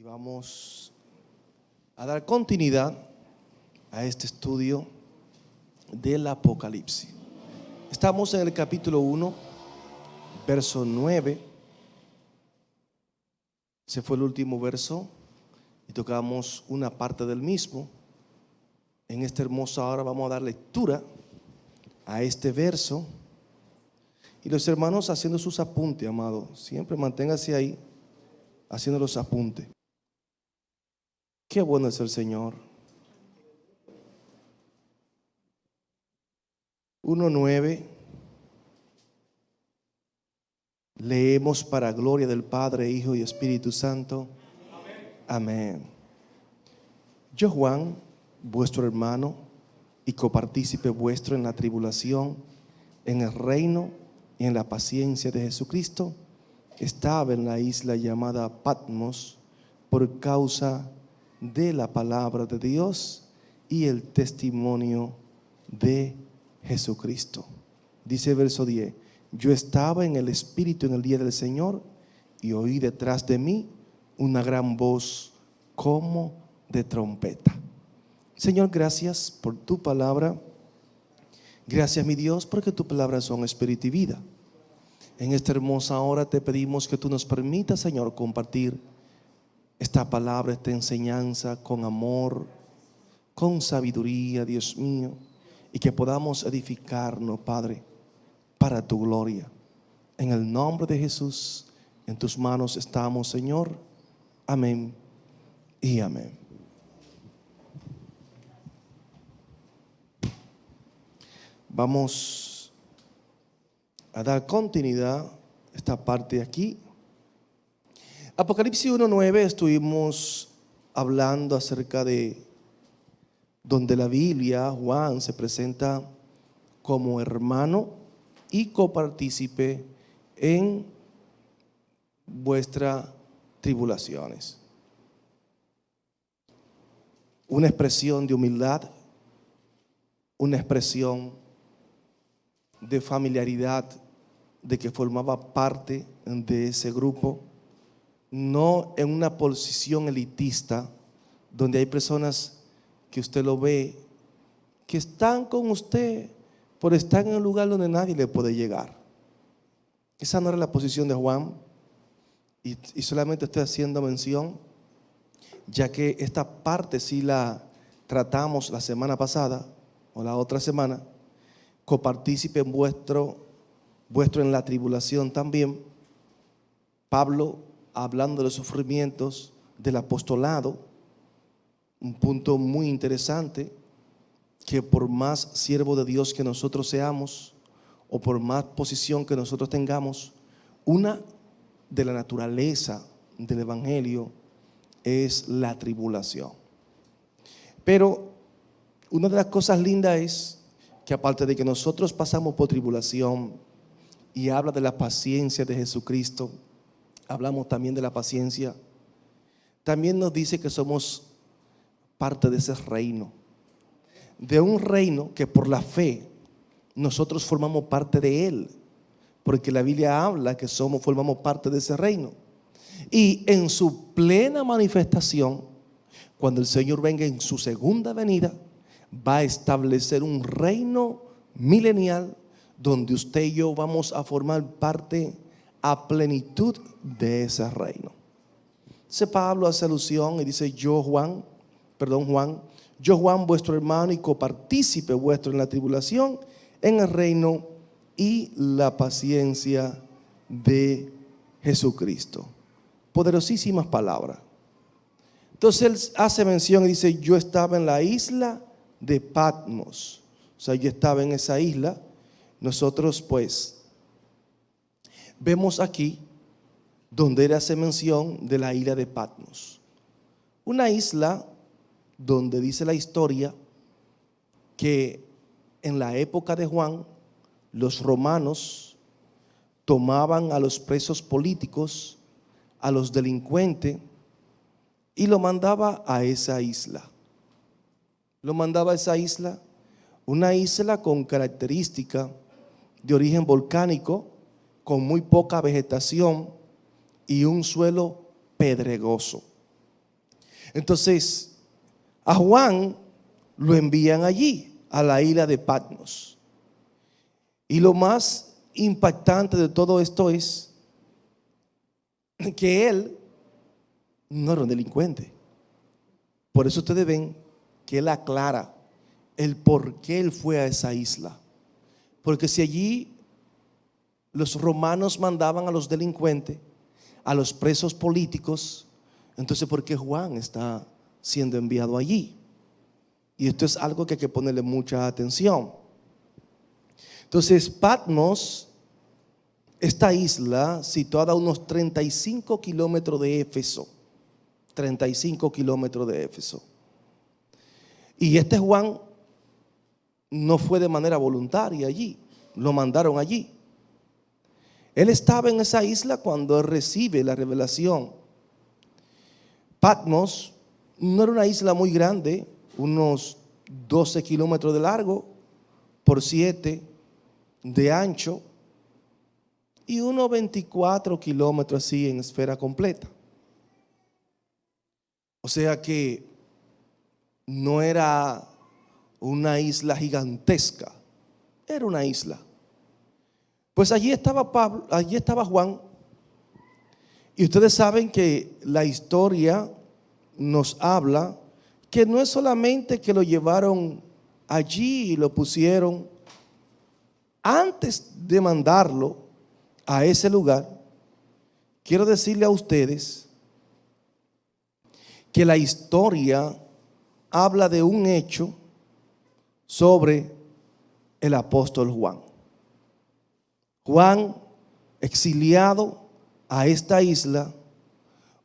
Y vamos a dar continuidad a este estudio del Apocalipsis. Estamos en el capítulo 1, verso 9. Ese fue el último verso y tocamos una parte del mismo. En esta hermosa hora vamos a dar lectura a este verso. Y los hermanos haciendo sus apuntes, amado, siempre manténgase ahí haciendo los apuntes. Qué bueno es el Señor. 1:9. Leemos para gloria del Padre, Hijo y Espíritu Santo. Amén. Yo, Juan, vuestro hermano y copartícipe vuestro en la tribulación, en el reino y en la paciencia de Jesucristo, estaba en la isla llamada Patmos por causa de la palabra de Dios y el testimonio de Jesucristo. Dice el verso 10: yo estaba en el Espíritu en el día del Señor y oí detrás de mí una gran voz como de trompeta. Señor, gracias por tu palabra. Gracias, mi Dios, porque tu palabra son espíritu y vida. En esta hermosa hora te pedimos que tú nos permitas, Señor, compartir esta palabra, esta enseñanza con amor, con sabiduría, Dios mío, y que podamos edificarnos, Padre, para tu gloria. En el nombre de Jesús, en tus manos estamos, Señor. Amén y amén. Vamos a dar continuidad a esta parte de aquí. Apocalipsis 1:9 estuvimos hablando acerca de donde la Biblia, Juan, se presenta como hermano y copartícipe en vuestras tribulaciones. Una expresión de humildad, una expresión de familiaridad, de que formaba parte de ese grupo, no en una posición elitista, donde hay personas que usted lo ve, que están con usted, pero están en un lugar donde nadie le puede llegar. Esa no era la posición de Juan, y solamente estoy haciendo mención, ya que esta parte sí la tratamos la semana pasada, o la otra semana. Copartícipe en vuestro en la tribulación también. Pablo, hablando de los sufrimientos del apostolado, un punto muy interesante, que por más siervo de Dios que nosotros seamos, o por más posición que nosotros tengamos, una de la naturaleza del evangelio es la tribulación. Pero una de las cosas lindas es que aparte de que nosotros pasamos por tribulación, y habla de la paciencia de Jesucristo, hablamos también de la paciencia, también nos dice que somos parte de ese reino, de un reino que por la fe nosotros formamos parte de él, porque la Biblia habla que formamos parte de ese reino. Y en su plena manifestación, cuando el Señor venga en su segunda venida, va a establecer un reino milenial donde usted y yo vamos a formar parte a plenitud de ese reino. Entonces Pablo hace alusión y dice: Juan, yo Juan, vuestro hermano y copartícipe vuestro en la tribulación, en el reino y la paciencia de Jesucristo. Poderosísimas palabras. Entonces él hace mención y dice: yo estaba en la isla de Patmos. O sea, yo estaba en esa isla. Nosotros pues vemos aquí donde él hace mención de la isla de Patmos. Una isla donde dice la historia que en la época de Juan los romanos tomaban a los presos políticos, a los delincuentes, y lo mandaba a esa isla. Lo mandaba a esa isla, una isla con característica de origen volcánico, con muy poca vegetación y un suelo pedregoso. Entonces, a Juan lo envían allí, a la isla de Patmos. Y lo más impactante de todo esto es que él no era un delincuente. Por eso ustedes ven que él aclara el por qué él fue a esa isla. Porque si allí los romanos mandaban a los delincuentes, a los presos políticos, entonces ¿por qué Juan está siendo enviado allí? Y esto es algo que hay que ponerle mucha atención. Entonces, Patmos, esta isla situada a unos 35 kilómetros de Éfeso, 35 kilómetros de Éfeso. Y este Juan no fue de manera voluntaria allí, lo mandaron allí. Él estaba en esa isla cuando él recibe la revelación. Patmos no era una isla muy grande, unos 12 kilómetros de largo por 7 de ancho y unos 24 kilómetros así en esfera completa. O sea que no era una isla gigantesca, era una isla. Pues allí estaba Pablo, allí estaba Juan. Y ustedes saben que la historia nos habla que no es solamente que lo llevaron allí y lo pusieron. Antes de mandarlo a ese lugar, quiero decirle a ustedes que la historia habla de un hecho sobre el apóstol Juan. Juan, exiliado a esta isla,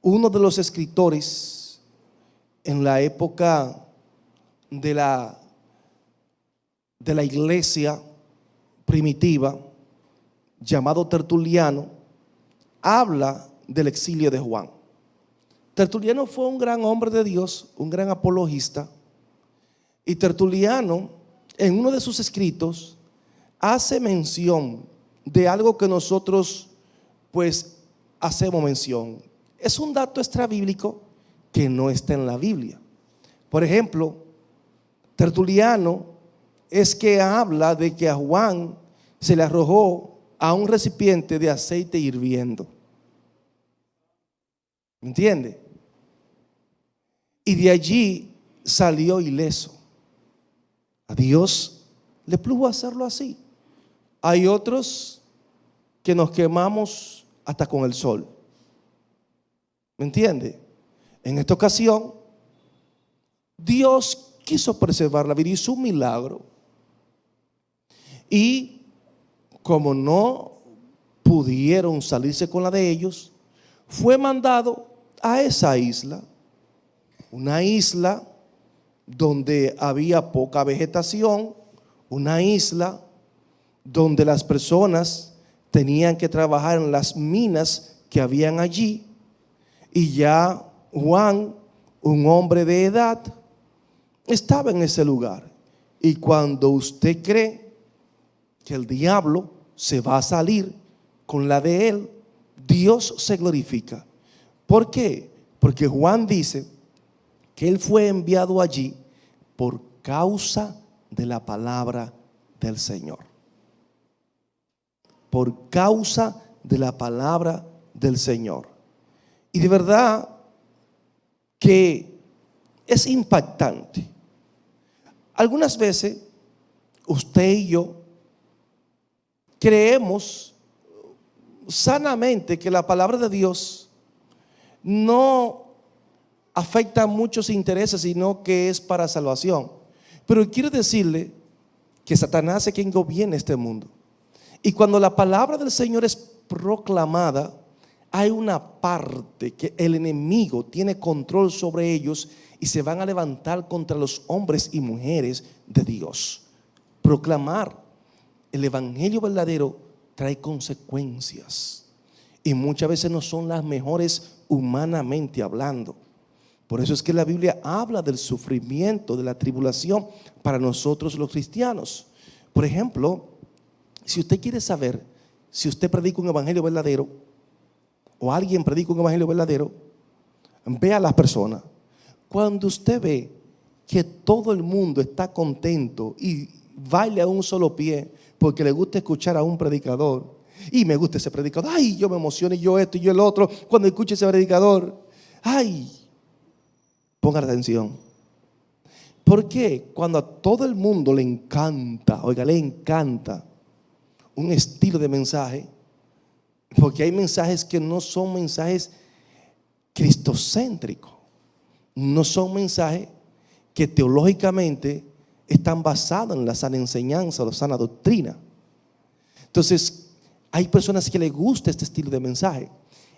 uno de los escritores en la época de la iglesia primitiva, llamado Tertuliano, habla del exilio de Juan. Tertuliano fue un gran hombre de Dios, un gran apologista, y Tertuliano en uno de sus escritos hace mención de algo que nosotros pues hacemos mención. Es un dato extrabíblico que no está en la Biblia. Por ejemplo, Tertuliano es que habla de que a Juan se le arrojó a un recipiente de aceite hirviendo. ¿Me entiende? Y de allí salió ileso. A Dios le plugo hacerlo así. Hay otros que nos quemamos hasta con el sol. ¿Me entiende? En esta ocasión, Dios quiso preservar la vida, hizo un milagro. Y como no pudieron salirse con la de ellos, fue mandado a esa isla, una isla donde había poca vegetación, una isla donde las personas tenían que trabajar en las minas que habían allí, y ya Juan, un hombre de edad, estaba en ese lugar. Y cuando usted cree que el diablo se va a salir con la de él, Dios se glorifica. ¿Por qué? Porque Juan dice que él fue enviado allí por causa de la palabra del Señor. Por causa de la palabra del Señor. Y de verdad que es impactante. Algunas veces usted y yo creemos sanamente que la palabra de Dios no afecta a muchos intereses, sino que es para salvación. Pero quiero decirle que Satanás es quien gobierna este mundo. Y cuando la palabra del Señor es proclamada, hay una parte que el enemigo tiene control sobre ellos y se van a levantar contra los hombres y mujeres de Dios. Proclamar el evangelio verdadero trae consecuencias y muchas veces no son las mejores humanamente hablando. Por eso es que la Biblia habla del sufrimiento, de la tribulación para nosotros los cristianos. Por ejemplo, si usted quiere saber si usted predica un evangelio verdadero o alguien predica un evangelio verdadero, vea a las personas. Cuando usted ve que todo el mundo está contento y baila a un solo pie porque le gusta escuchar a un predicador, y me gusta ese predicador, ay, yo me emociono y yo esto y yo el otro cuando escucho ese predicador, ay, pongan atención. ¿Por qué? Cuando a todo el mundo le encanta, oiga, le encanta un estilo de mensaje, porque hay mensajes que no son mensajes cristocéntricos, no son mensajes que teológicamente están basados en la sana enseñanza o la sana doctrina. Entonces, hay personas que les gusta este estilo de mensaje.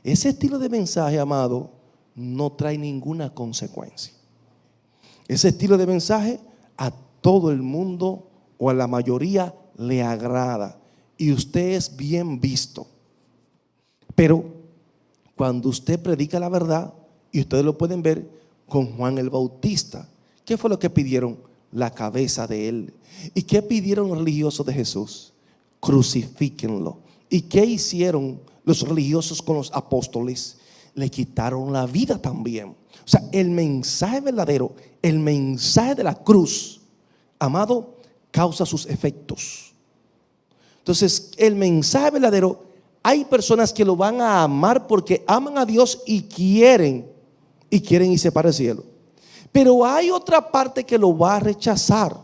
Ese estilo de mensaje, amado, no trae ninguna consecuencia. Ese estilo de mensaje a todo el mundo o a la mayoría le agrada y usted es bien visto. Pero cuando usted predica la verdad, y ustedes lo pueden ver con Juan el Bautista, ¿qué fue lo que pidieron? La cabeza de él. ¿Y qué pidieron los religiosos de Jesús? Crucifíquenlo. ¿Y qué hicieron los religiosos con los apóstoles? Le quitaron la vida también. O sea, el mensaje verdadero, el mensaje de la cruz, amado, causa sus efectos. Entonces, el mensaje verdadero, hay personas que lo van a amar porque aman a Dios y quieren irse para el cielo. Pero hay otra parte que lo va a rechazar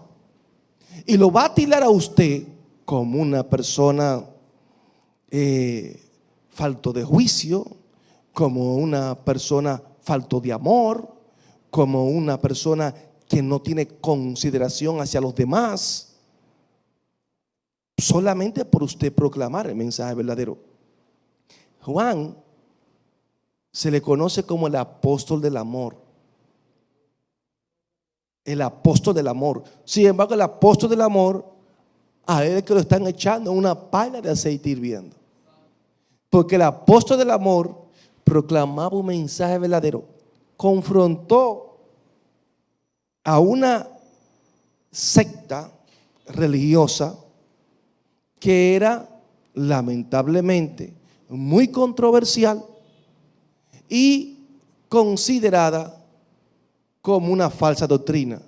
y lo va a tildar a usted como una persona falto de juicio, como una persona falto de amor, como una persona que no tiene consideración hacia los demás, solamente por usted proclamar el mensaje verdadero. Juan se le conoce como el apóstol del amor. El apóstol del amor. Sin embargo, el apóstol del amor, a él es que lo están echando en una pala de aceite hirviendo. Porque el apóstol del amor proclamaba un mensaje verdadero. Confrontó a una secta religiosa que era lamentablemente muy controversial y considerada como una falsa doctrina,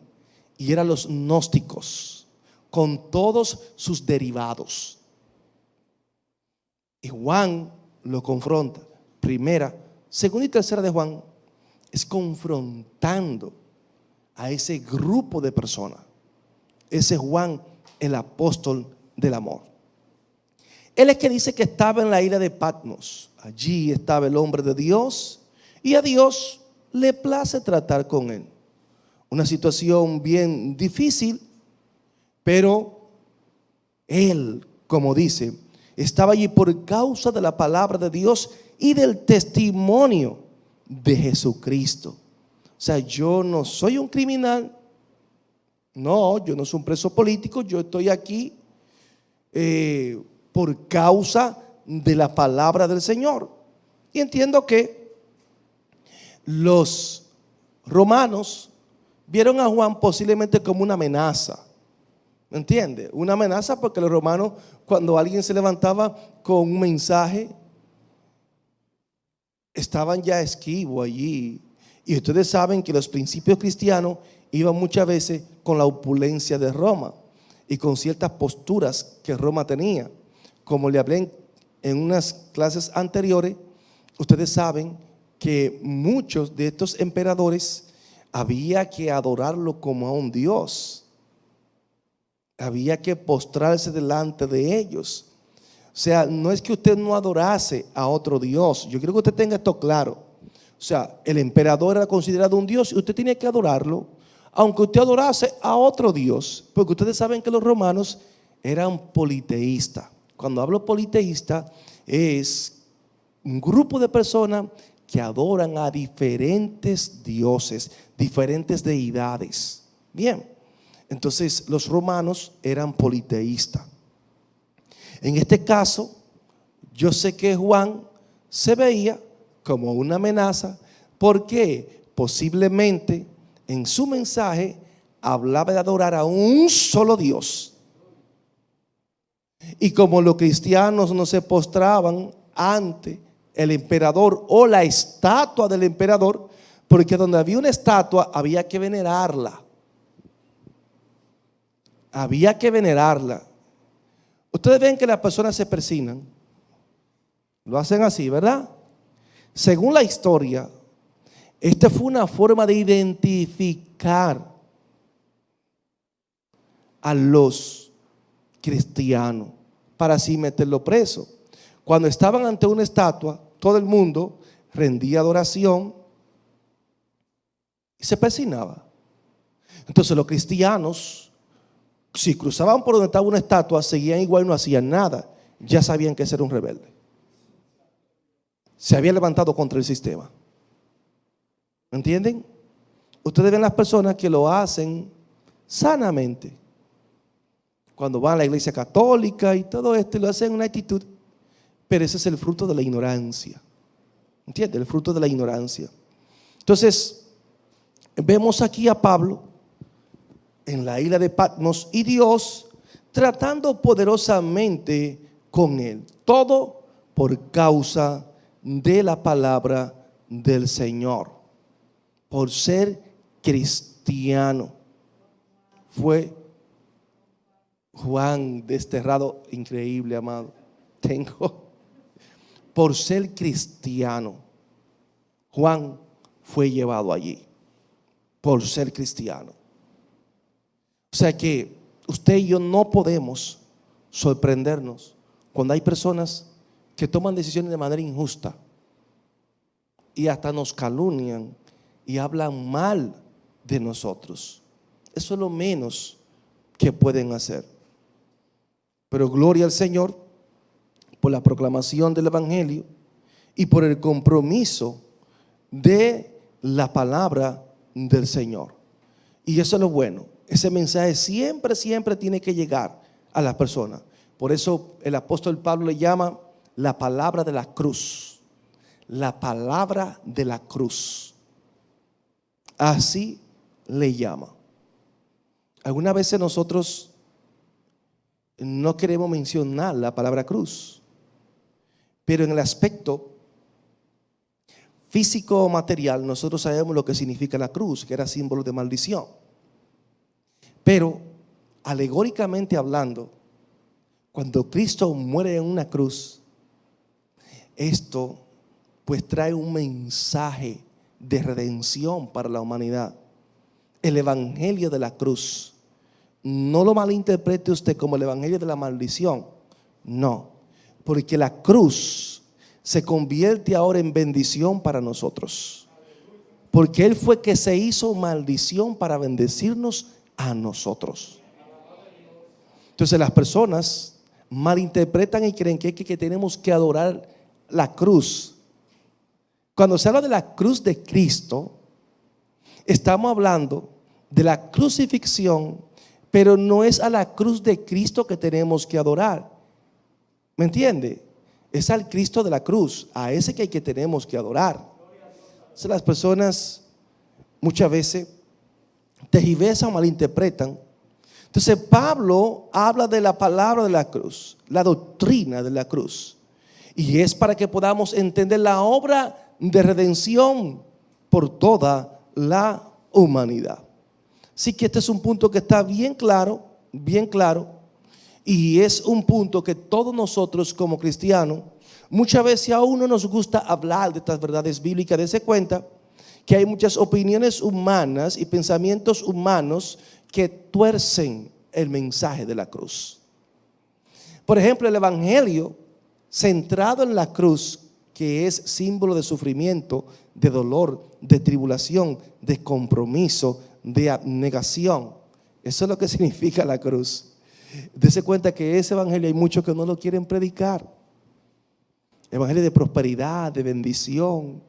y eran los gnósticos con todos sus derivados. Y Juan lo confronta. Primera, segunda y tercera de Juan es confrontando a ese grupo de personas. Ese Juan, el apóstol del amor. Él es que dice que estaba en la isla de Patmos. Allí estaba el hombre de Dios y a Dios le place tratar con él. Una situación bien difícil, pero él, como dice, estaba allí por causa de la palabra de Dios y del testimonio de Jesucristo. O sea, yo no soy un criminal, no, yo no soy un preso político, yo estoy aquí por causa de la palabra del Señor. Y entiendo que los romanos vieron a Juan posiblemente como una amenaza. ¿Me entiende? Una amenaza porque los romanos, cuando alguien se levantaba con un mensaje, estaban ya esquivos allí. Y ustedes saben que los principios cristianos iban muchas veces con la opulencia de Roma y con ciertas posturas que Roma tenía. Como le hablé en unas clases anteriores, ustedes saben que muchos de estos emperadores había que adorarlo como a un dios. Había que postrarse delante de ellos. O sea, no es que usted no adorase a otro dios. Yo quiero que usted tenga esto claro. O sea, el emperador era considerado un dios y usted tenía que adorarlo, aunque usted adorase a otro dios. Porque ustedes saben que los romanos eran politeístas. Cuando hablo politeísta, es un grupo de personas que adoran a diferentes dioses, diferentes deidades. Bien, entonces los romanos eran politeístas. En este caso, yo sé que Juan se veía como una amenaza porque posiblemente en su mensaje hablaba de adorar a un solo Dios. Y como los cristianos no se postraban ante el emperador o la estatua del emperador, Porque donde había una estatua había que venerarla. Había que venerarla. Ustedes ven que las personas se persignan. Lo hacen así, ¿verdad? Según la historia, esta fue una forma de identificar a los cristianos para así meterlo preso. Cuando estaban ante una estatua, todo el mundo rendía adoración y se persignaba. Entonces los cristianos, si cruzaban por donde estaba una estatua, seguían igual y no hacían nada. Ya sabían que ese era un rebelde. Se había levantado contra el sistema. ¿Entienden? Ustedes ven las personas que lo hacen sanamente. Cuando van a la iglesia católica y todo esto, lo hacen en una actitud. Pero ese es el fruto de la ignorancia. ¿Entienden? El fruto de la ignorancia. Entonces, vemos aquí a Pablo en la isla de Patmos y Dios tratando poderosamente con él. Todo por causa de la palabra del Señor. Por ser cristiano. Fue Juan desterrado, increíble, amado. Por ser cristiano, Juan fue llevado allí. Por ser cristiano. O sea que usted y yo no podemos sorprendernos cuando hay personas que toman decisiones de manera injusta y hasta nos calumnian y hablan mal de nosotros. Eso es lo menos que pueden hacer. Pero gloria al Señor por la proclamación del Evangelio y por el compromiso de la palabra del Señor. Y eso es lo bueno. Ese mensaje siempre tiene que llegar a las personas. Por eso el apóstol Pablo le llama la palabra de la cruz. La palabra de la cruz. Así le llama. Algunas veces nosotros no queremos mencionar la palabra cruz, pero en el aspecto físico o material nosotros sabemos lo que significa la cruz, que era símbolo de maldición. Pero alegóricamente hablando, cuando Cristo muere en una cruz, esto pues trae un mensaje de redención para la humanidad. El evangelio de la cruz. No lo malinterprete usted como el evangelio de la maldición. No, porque la cruz se convierte ahora en bendición para nosotros. Porque Él fue que se hizo maldición para bendecirnos a nosotros. Entonces las personas malinterpretan y creen que tenemos que adorar la cruz. Cuando se habla de la cruz de Cristo, estamos hablando de la crucifixión, pero no es a la cruz de Cristo que tenemos que adorar. ¿Me entiende? Es al Cristo de la cruz, a ese que tenemos que adorar. Entonces las personas muchas veces tergiversan o malinterpretan. Entonces Pablo habla de la palabra de la cruz, la doctrina de la cruz. Y es para que podamos entender la obra de redención por toda la humanidad. Así que este es un punto que está bien claro, y es un punto que todos nosotros como cristianos, muchas veces aún no nos gusta hablar de estas verdades bíblicas. Dense cuenta que hay muchas opiniones humanas y pensamientos humanos que tuercen el mensaje de la cruz. Por ejemplo, el evangelio centrado en la cruz, que es símbolo de sufrimiento, de dolor, de tribulación, de compromiso, de abnegación. Eso es lo que significa la cruz. Dese cuenta que ese evangelio hay muchos que no lo quieren predicar. Evangelio de prosperidad, de bendición,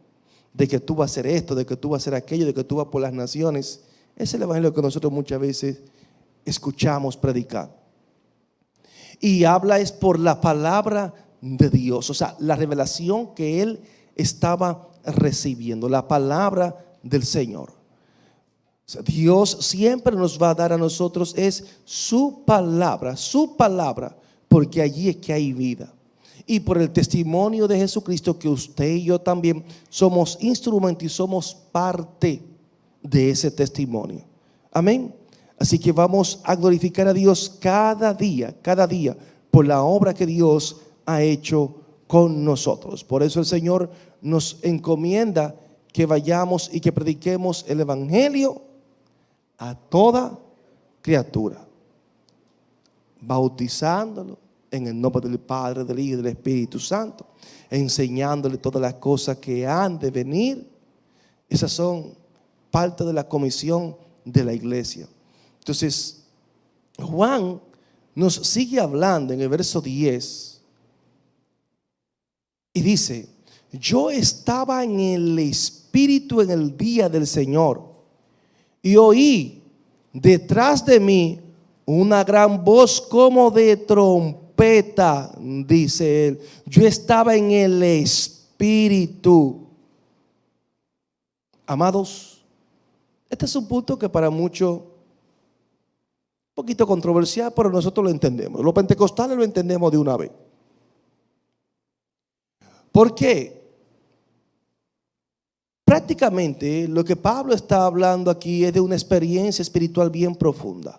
de que tú vas a hacer esto, de que tú vas a hacer aquello, de que tú vas por las naciones. Ese es el evangelio que nosotros muchas veces escuchamos predicar. Y habla es por la palabra de Dios, o sea, la revelación que él estaba recibiendo, la palabra del Señor. O sea, Dios siempre nos va a dar a nosotros es su palabra, porque allí es que hay vida. y por el testimonio de Jesucristo, que usted y yo también somos instrumentos y somos parte de ese testimonio. Amén. Así que vamos a glorificar a Dios cada día, por la obra que Dios ha hecho con nosotros. Por eso el Señor nos encomienda que vayamos y que prediquemos el evangelio a toda criatura, bautizándolo en el nombre del Padre, del Hijo y del Espíritu Santo, enseñándole todas las cosas que han de venir. Esas son parte de la comisión de la iglesia. Entonces, Juan nos sigue hablando en el verso 10 y dice: yo estaba en el Espíritu en el día del Señor y oí detrás de mí una gran voz como de trompeta, dice él. Yo estaba en el Espíritu. Amados, este es un punto que para muchos un poquito controversial, pero nosotros lo entendemos. Los pentecostales lo entendemos de una vez. ¿Por qué? Prácticamente lo que Pablo está hablando aquí es de una experiencia espiritual bien profunda.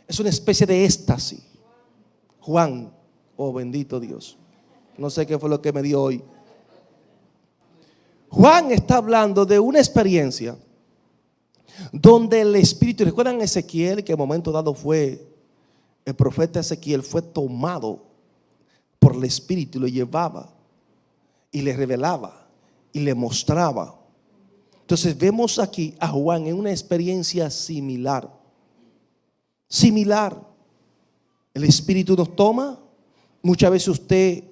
Es una especie de éxtasis. Juan, oh bendito Dios, no sé qué fue lo que me dio hoy. Juan está hablando de una experiencia donde el Espíritu, ¿recuerdan Ezequiel? Que en un momento dado el profeta Ezequiel fue tomado por el Espíritu, lo llevaba y le revelaba y le mostraba. Entonces vemos aquí a Juan en una experiencia similar. El Espíritu nos toma. Muchas veces usted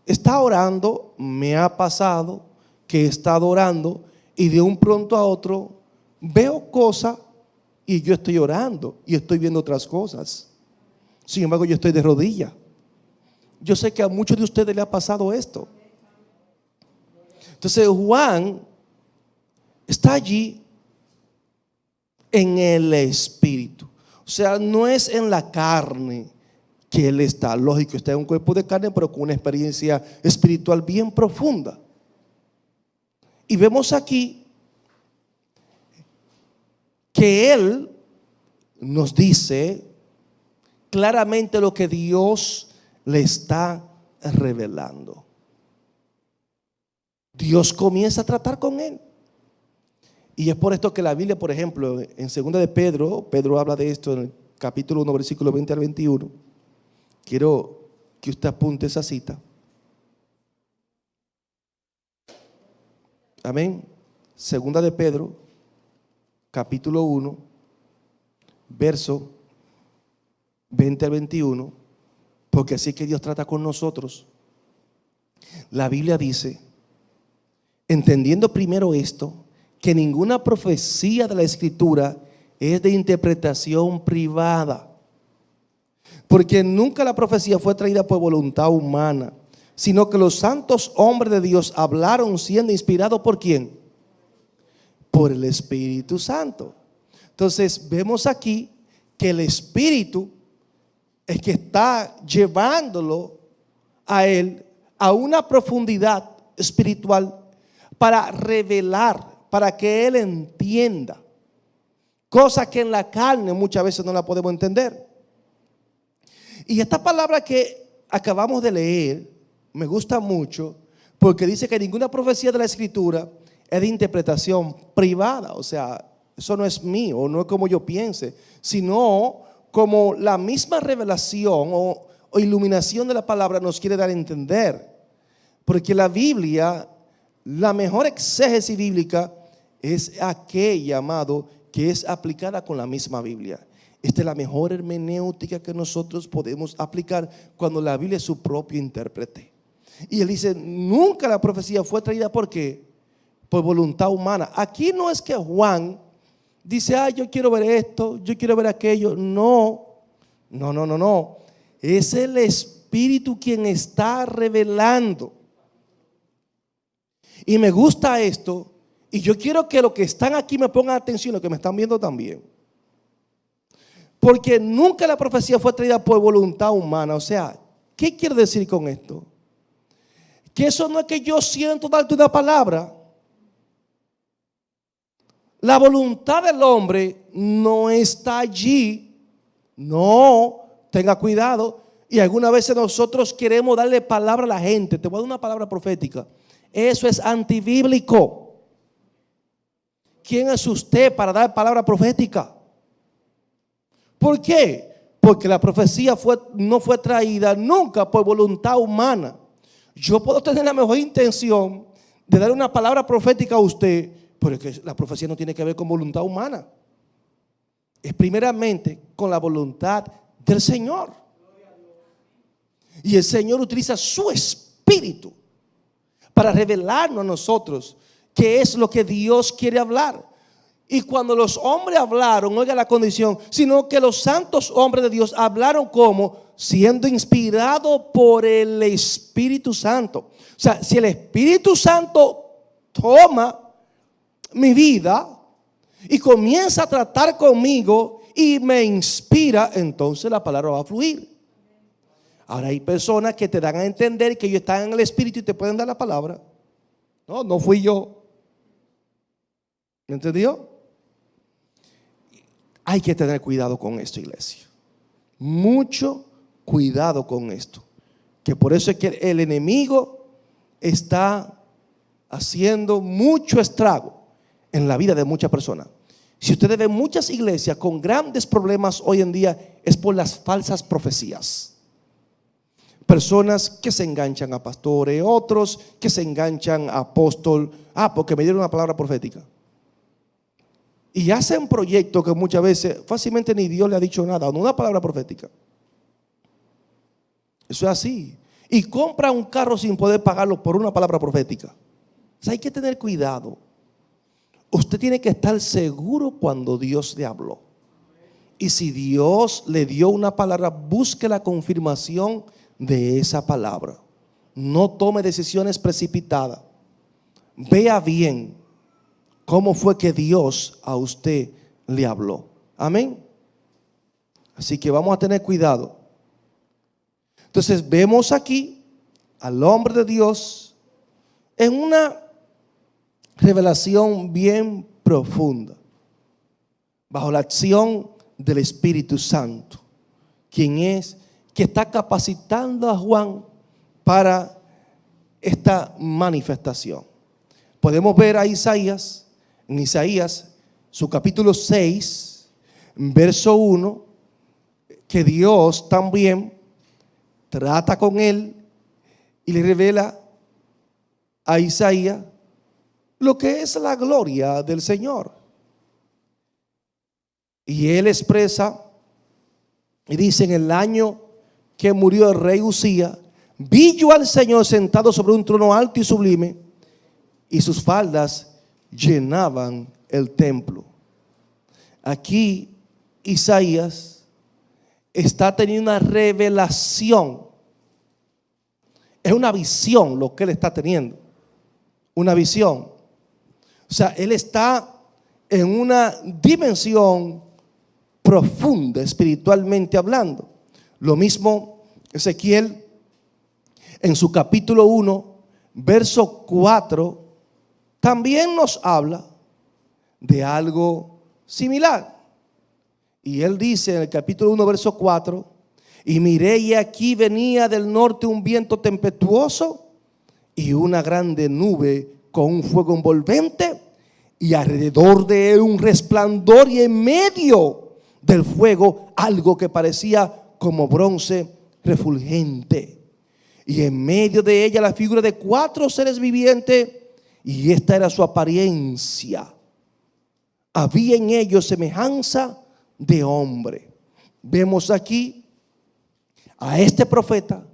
está orando, me ha pasado que he estado orando y de un pronto a otro veo cosas y yo estoy orando y estoy viendo otras cosas. Sin embargo, yo estoy de rodillas. Yo sé que a muchos de ustedes le ha pasado esto. Entonces Juan está allí en el Espíritu. O sea, no es en la carne que él está. Lógico, está en un cuerpo de carne, pero con una experiencia espiritual bien profunda. Y vemos aquí que él nos dice claramente lo que Dios le está revelando. Dios comienza a tratar con él. Y es por esto que la Biblia, por ejemplo, en 2 de Pedro habla de esto en el capítulo 1, versículo 20 al 21. Quiero que usted apunte esa cita. Amén. 2 de Pedro, capítulo 1, verso 20 al 21. Porque así que Dios trata con nosotros. La Biblia dice: entendiendo primero esto, que ninguna profecía de la Escritura es de interpretación privada, porque nunca la profecía fue traída por voluntad humana, sino que los santos hombres de Dios hablaron siendo inspirados ¿por quién? Por el Espíritu Santo. Entonces vemos aquí que el Espíritu es que está llevándolo a él a una profundidad espiritual para revelar, para que él entienda cosas que en la carne muchas veces no la podemos entender. Y esta palabra que acabamos de leer me gusta mucho, porque dice que ninguna profecía de la Escritura es de interpretación privada. O sea, eso no es mío, no es como yo piense, sino como la misma revelación o iluminación de la palabra nos quiere dar a entender. Porque la Biblia, la mejor exégesis bíblica es aquella, amado, que es aplicada con la misma Biblia. Esta es la mejor hermenéutica que nosotros podemos aplicar cuando la Biblia es su propio intérprete. Y él dice, nunca la profecía fue traída ¿por qué? Por voluntad humana. Aquí no es que Juan dice, yo quiero ver esto, yo quiero ver aquello. No. Es el Espíritu quien está revelando. Y me gusta esto, y yo quiero que los que están aquí me pongan atención, los que me están viendo también. Porque nunca la profecía fue traída por voluntad humana. O sea, ¿Qué quiere decir con esto? Que eso no es que yo siento darte una palabra. La voluntad del hombre no está allí. No, tenga cuidado. Y algunas veces nosotros queremos darle palabra a la gente. Te voy a dar una palabra profética. Eso es antibíblico. ¿Quién es usted para dar palabra profética? ¿Por qué? Porque la profecía no fue traída nunca por voluntad humana. Yo puedo tener la mejor intención de dar una palabra profética a usted, pero es que la profecía no tiene que ver con voluntad humana. Es primeramente con la voluntad del Señor. Y el Señor utiliza su espíritu para revelarnos a nosotros qué es lo que Dios quiere hablar. Y cuando los hombres hablaron, oiga la condición, sino que los santos hombres de Dios hablaron como siendo inspirados por el Espíritu Santo. O sea, si el Espíritu Santo toma mi vida y comienza a tratar conmigo y me inspira, entonces la palabra va a fluir. Ahora hay personas que te dan a entender que ellos están en el Espíritu y te pueden dar la palabra. No, no fui yo. ¿Me entendió? Hay que tener cuidado con esto, iglesia. Mucho cuidado con esto. Que por eso es que el enemigo está haciendo mucho estrago en la vida de muchas personas. Si ustedes ven muchas iglesias con grandes problemas hoy en día, es por las falsas profecías. Personas que se enganchan a pastores, otros que se enganchan a apóstol. Porque me dieron una palabra profética. Y hacen proyectos que muchas veces fácilmente ni Dios le ha dicho nada, no una palabra profética. Eso es así. Y compra un carro sin poder pagarlo por una palabra profética. O sea, hay que tener cuidado. Usted tiene que estar seguro cuando Dios le habló. Y si Dios le dio una palabra, busque la confirmación de esa palabra. No tome decisiones precipitadas. Vea bien cómo fue que Dios a usted le habló. Amén. Así que vamos a tener cuidado. Entonces vemos aquí al hombre de Dios en una revelación bien profunda, bajo la acción del Espíritu Santo, quien es que está capacitando a Juan para esta manifestación. Podemos ver a Isaías, en Isaías, su capítulo 6, verso 1, que Dios también trata con él y le revela a Isaías lo que es la gloria del Señor. Y él expresa y dice: en el año que murió el rey Usía, vi yo al Señor sentado sobre un trono alto y sublime, y sus faldas llenaban el templo. Aquí Isaías está teniendo una revelación. Es una visión lo que él está teniendo. Una visión. O sea, él está en una dimensión profunda espiritualmente hablando. Lo mismo Ezequiel en su capítulo 1, verso 4, también nos habla de algo similar. Y él dice en el capítulo 1, verso 4: y miré y aquí venía del norte un viento tempestuoso y una grande nube con un fuego envolvente, y alrededor de él un resplandor, y en medio del fuego algo que parecía como bronce refulgente, y en medio de ella la figura de 4 seres vivientes, y esta era su apariencia. Había en ellos semejanza de hombre. Vemos aquí a este profeta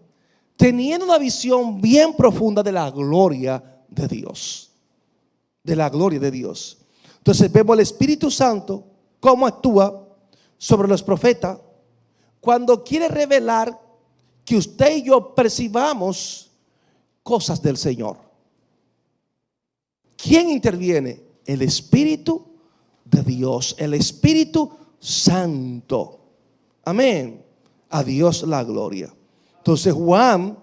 teniendo una visión bien profunda de la gloria de Dios. De la gloria de Dios. Entonces vemos el Espíritu Santo cómo actúa sobre los profetas cuando quiere revelar que usted y yo percibamos cosas del Señor. ¿Quién interviene? El Espíritu de Dios, el Espíritu Santo. Amén. A Dios la gloria. Entonces Juan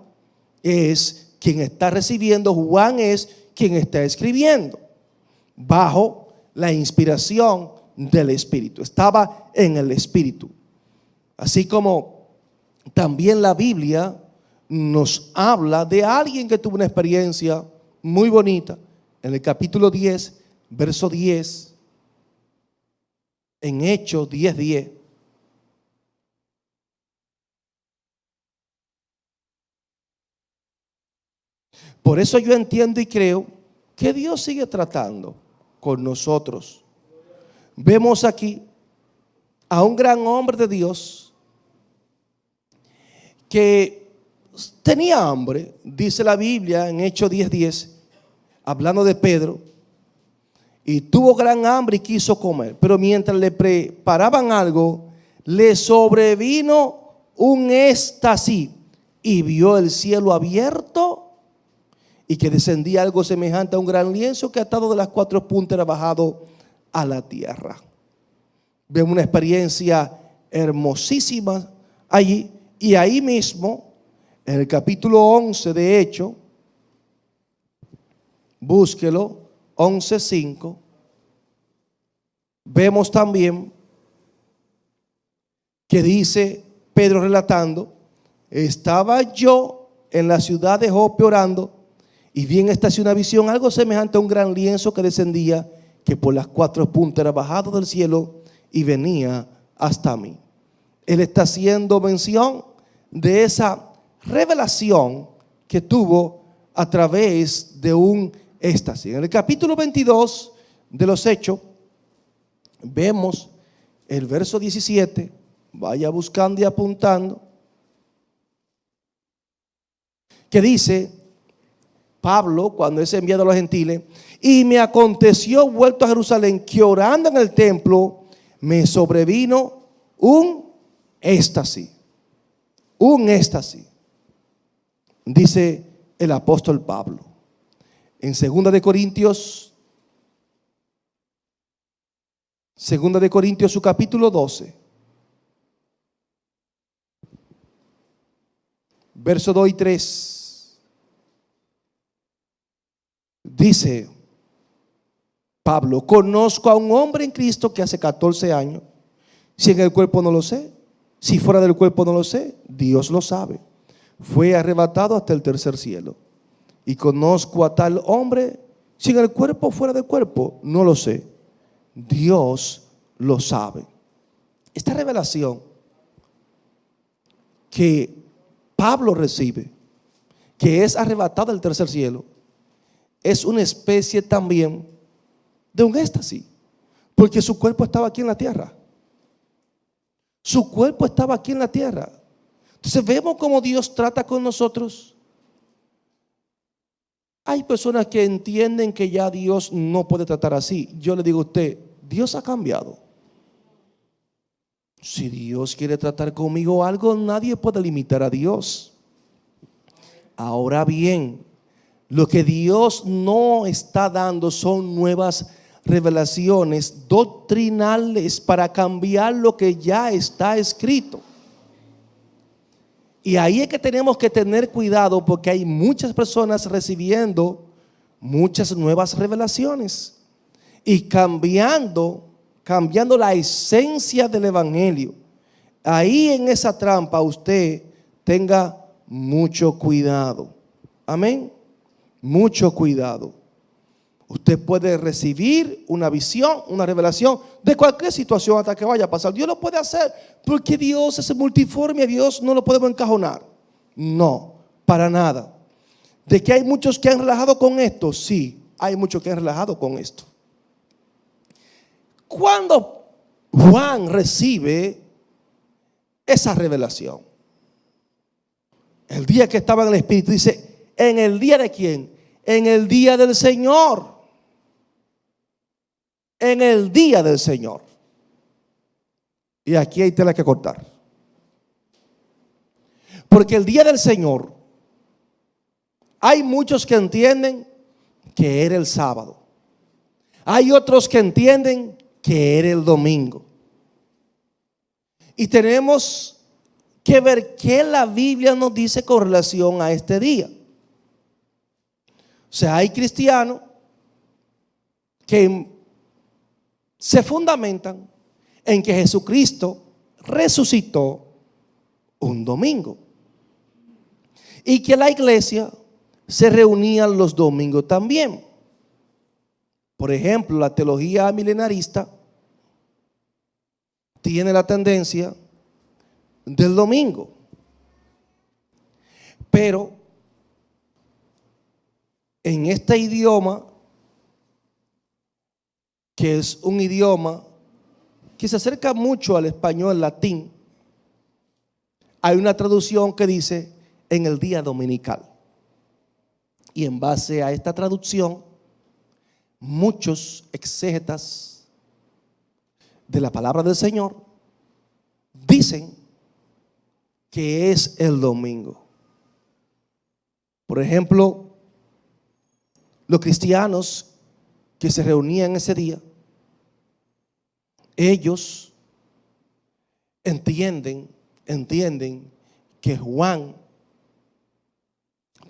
es quien está recibiendo, Juan es quien está escribiendo bajo la inspiración del Espíritu. Estaba en el Espíritu. Así como también la Biblia nos habla de alguien que tuvo una experiencia muy bonita. En el capítulo 10, verso 10, en Hechos 10:10. Por eso yo entiendo y creo que Dios sigue tratando con nosotros. Vemos aquí a un gran hombre de Dios que tenía hambre, dice la Biblia en Hechos 10:10, hablando de Pedro, y tuvo gran hambre y quiso comer. Pero mientras le preparaban algo, le sobrevino un éxtasis y vio el cielo abierto y que descendía algo semejante a un gran lienzo que atado de las cuatro puntas era bajado a la tierra. Vemos una experiencia hermosísima allí. Y ahí mismo, en el capítulo 11 de Hechos, búsquelo, 11:5, vemos también que dice Pedro relatando: estaba yo en la ciudad de Jope orando, y vi en esta una visión algo semejante a un gran lienzo que descendía, que por las cuatro puntas era bajado del cielo y venía hasta mí. Él está haciendo mención de esa revelación que tuvo a través de un éxtasis. En el capítulo 22 de los Hechos vemos el verso 17. Vaya buscando y apuntando, que dice Pablo cuando es enviado a los gentiles: y me aconteció vuelto a Jerusalén que orando en el templo me sobrevino un éxtasis. Un éxtasis, dice el apóstol Pablo. En 2 de Corintios su capítulo 12, verso 2 y 3, dice Pablo: conozco a un hombre en Cristo que hace 14 años, si en el cuerpo no lo sé, si fuera del cuerpo no lo sé, Dios lo sabe, fue arrebatado hasta el tercer cielo. Y conozco a tal hombre, si en el cuerpo o fuera del cuerpo, no lo sé, Dios lo sabe. Esta revelación que Pablo recibe, que es arrebatado del tercer cielo, es una especie también de un éxtasis, porque su cuerpo estaba aquí en la tierra. Su cuerpo estaba aquí en la tierra. Entonces vemos cómo Dios trata con nosotros. Hay personas que entienden que ya Dios no puede tratar así. Yo le digo a usted, Dios ha cambiado. Si Dios quiere tratar conmigo algo, nadie puede limitar a Dios. Ahora bien, lo que Dios no está dando son nuevas revelaciones doctrinales para cambiar lo que ya está escrito. Y ahí es que tenemos que tener cuidado, porque hay muchas personas recibiendo muchas nuevas revelaciones y cambiando la esencia del evangelio. Ahí en esa trampa usted tenga mucho cuidado. Amén. Mucho cuidado. Usted puede recibir una visión, una revelación de cualquier situación hasta que vaya a pasar. Dios lo puede hacer porque Dios es multiforme. A Dios no lo podemos encajonar. No, para nada. ¿De que hay muchos que han relajado con esto? Sí, hay muchos que han relajado con esto. Cuando Juan recibe esa revelación, el día que estaba en el Espíritu, dice: ¿en el día de quién? En el día del Señor. En el día del Señor. Y aquí hay tela que cortar. Porque el día del Señor, hay muchos que entienden que era el sábado. Hay otros que entienden que era el domingo. Y tenemos que ver qué la Biblia nos dice con relación a este día. O sea, hay cristianos que se fundamentan en que Jesucristo resucitó un domingo y que la iglesia se reunía los domingos también. Por ejemplo, la teología milenarista tiene la tendencia del domingo, pero en este idioma, que es un idioma que se acerca mucho al español latín, hay una traducción que dice en el día dominical. Y en base a esta traducción, muchos exégetas de la palabra del Señor dicen que es el domingo. Por ejemplo, los cristianos que se reunían ese día, ellos entienden que Juan,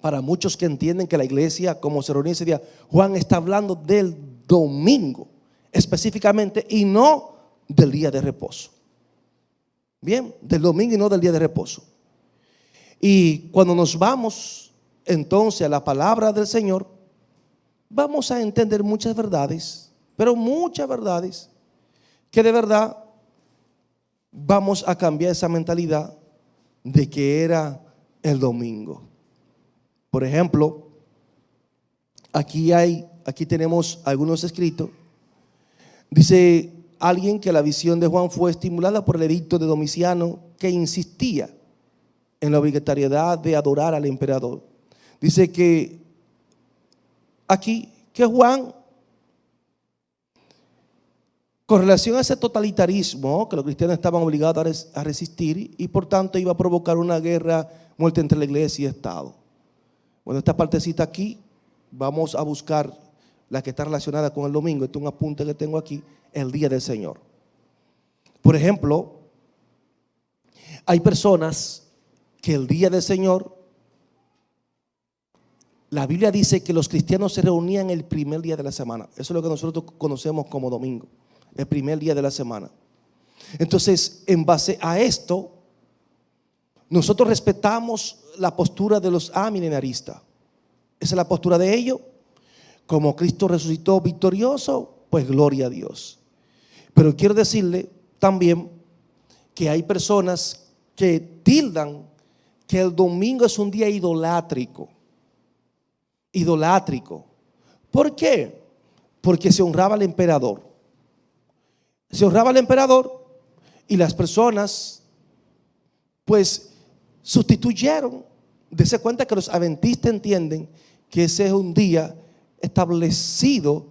para muchos que entienden que la iglesia como se reunía ese día, Juan está hablando del domingo específicamente y no del día de reposo. Bien, del domingo y no del día de reposo. Y cuando nos vamos entonces a la palabra del Señor, vamos a entender muchas verdades, pero muchas verdades que de verdad vamos a cambiar esa mentalidad de que era el domingo. Por ejemplo, aquí tenemos algunos escritos. Dice alguien que la visión de Juan fue estimulada por el edicto de Domiciano, que insistía en la obligatoriedad de adorar al emperador. Dice que aquí que Juan, con relación a ese totalitarismo que los cristianos estaban obligados a resistir y por tanto iba a provocar una guerra, muerte entre la iglesia y Estado. Bueno, esta partecita aquí, vamos a buscar la que está relacionada con el domingo. Este es un apunte que tengo aquí, el día del Señor. Por ejemplo, hay personas que el día del Señor, la Biblia dice que los cristianos se reunían el primer día de la semana. Eso es lo que nosotros conocemos como domingo, el primer día de la semana. Entonces, en base a esto, nosotros respetamos la postura de los amilenaristas. Esa es la postura de ellos. Como Cristo resucitó victorioso, pues gloria a Dios. Pero quiero decirle también que hay personas que tildan que el domingo es un día idolátrico. Idolátrico. ¿Por qué? Porque se honraba al emperador. Se honraba al emperador y las personas pues sustituyeron. Dese cuenta que los adventistas entienden que ese es un día establecido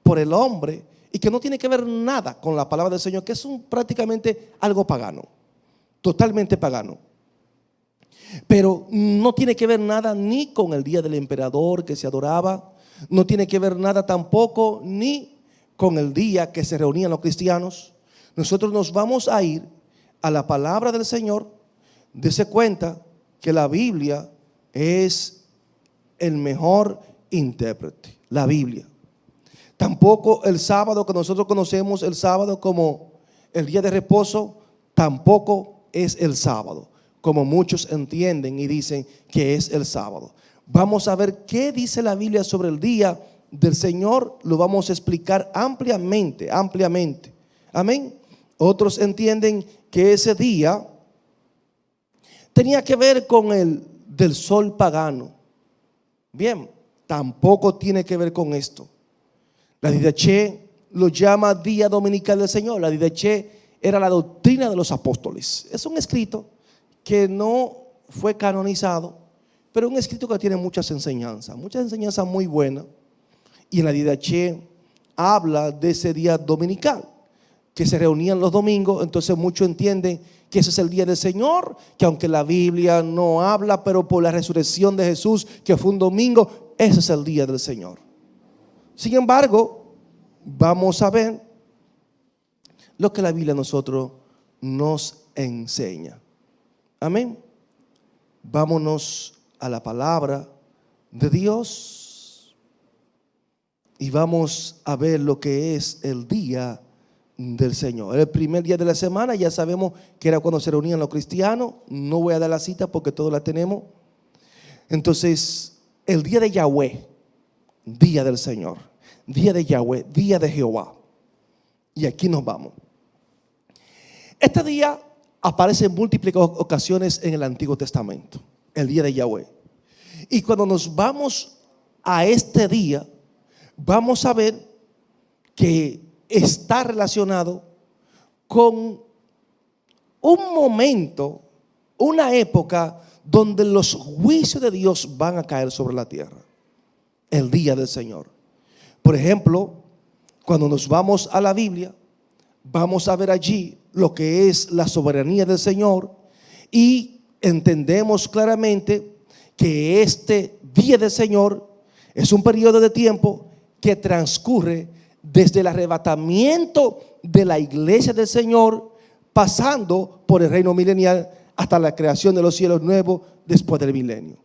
por el hombre y que no tiene que ver nada con la palabra del Señor, que es prácticamente algo pagano, totalmente pagano. Pero no tiene que ver nada ni con el día del emperador que se adoraba, no tiene que ver nada tampoco ni con el día que se reunían los cristianos. Nosotros nos vamos a ir a la palabra del Señor. Dese cuenta que la Biblia es el mejor intérprete, la Biblia. Tampoco el sábado que nosotros conocemos, el sábado como el día de reposo, tampoco es el sábado, como muchos entienden y dicen que es el sábado. Vamos a ver qué dice la Biblia sobre el día del Señor, lo vamos a explicar ampliamente. Amén. Otros entienden que ese día tenía que ver con el del sol pagano. Bien, tampoco tiene que ver con esto. La Didaché lo llama Día Dominical del Señor. La Didaché era la doctrina de los apóstoles. Es un escrito que no fue canonizado, pero un escrito que tiene muchas enseñanzas muy buenas. Y en la Didaché habla de ese día dominical, que se reunían los domingos. Entonces muchos entienden que ese es el día del Señor, que aunque la Biblia no habla, pero por la resurrección de Jesús, que fue un domingo, ese es el día del Señor. Sin embargo, vamos a ver lo que la Biblia a nosotros nos enseña. Amén. Vámonos a la palabra de Dios y vamos a ver lo que es el día del Señor. El primer día de la semana ya sabemos que era cuando se reunían los cristianos. No voy a dar la cita porque todos la tenemos. Entonces, el día de Yahweh, día del Señor, día de Yahweh, día de Jehová. Y aquí nos vamos. Este día aparece en múltiples ocasiones en el Antiguo Testamento, el día de Yahweh. Y cuando nos vamos a este día, vamos a ver que está relacionado con un momento, una época donde los juicios de Dios van a caer sobre la tierra. El día del Señor. Por ejemplo, cuando nos vamos a la Biblia, vamos a ver allí lo que es la soberanía del Señor y entendemos claramente que este día del Señor es un periodo de tiempo que transcurre desde el arrebatamiento de la iglesia del Señor, pasando por el reino milenial hasta la creación de los cielos nuevos después del milenio.